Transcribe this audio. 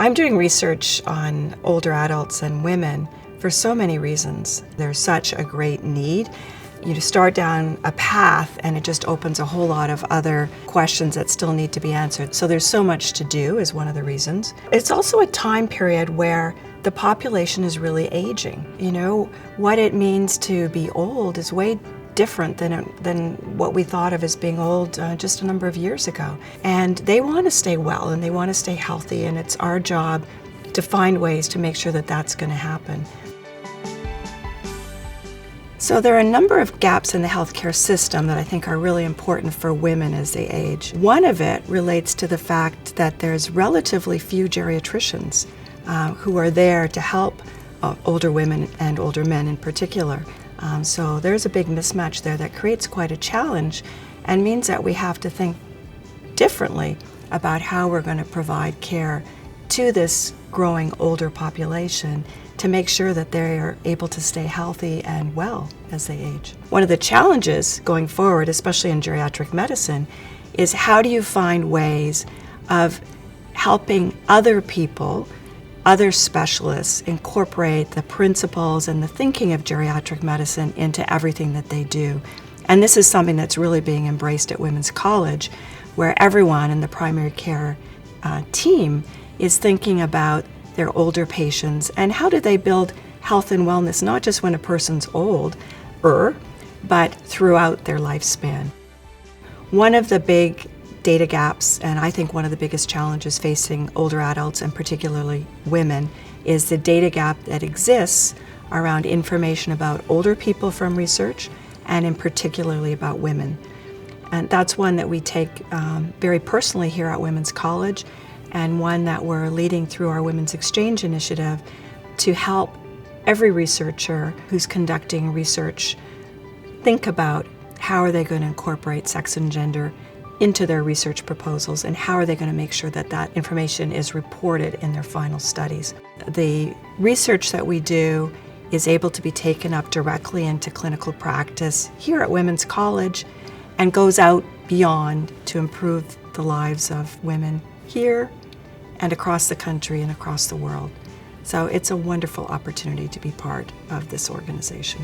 I'm doing research on older adults and women for so many reasons. There's such a great need. You start down a path and it just opens a whole lot of other questions that still need to be answered. So there's so much to do is one of the reasons. It's also a time period where the population is really aging. What it means to be old is way different than what we thought of as being old just a number of years ago. And they want to stay well and they want to stay healthy, and it's our job to find ways to make sure that that's going to happen. So there are a number of gaps in the healthcare system that I think are really important for women as they age. One of it relates to the fact that there's relatively few geriatricians who are there to help older women and older men in particular. So there's a big mismatch there that creates quite a challenge and means that we have to think differently about how we're going to provide care to this growing older population to make sure that they are able to stay healthy and well as they age. One of the challenges going forward, especially in geriatric medicine, is how do you find ways of helping other people, other specialists, incorporate the principles and the thinking of geriatric medicine into everything that they do. And this is something that's really being embraced at Women's College, where everyone in the primary care team is thinking about their older patients and how do they build health and wellness, not just when a person's older, but throughout their lifespan. One of the big data gaps, and I think one of the biggest challenges facing older adults and particularly women, is the data gap that exists around information about older people from research and in particularly about women. And that's one that we take very personally here at Women's College, and one that we're leading through our Women's Exchange initiative to help every researcher who's conducting research think about how are they going to incorporate sex and gender into their research proposals, and how are they going to make sure that that information is reported in their final studies. The research that we do is able to be taken up directly into clinical practice here at Women's College and goes out beyond to improve the lives of women here and across the country and across the world. So it's a wonderful opportunity to be part of this organization.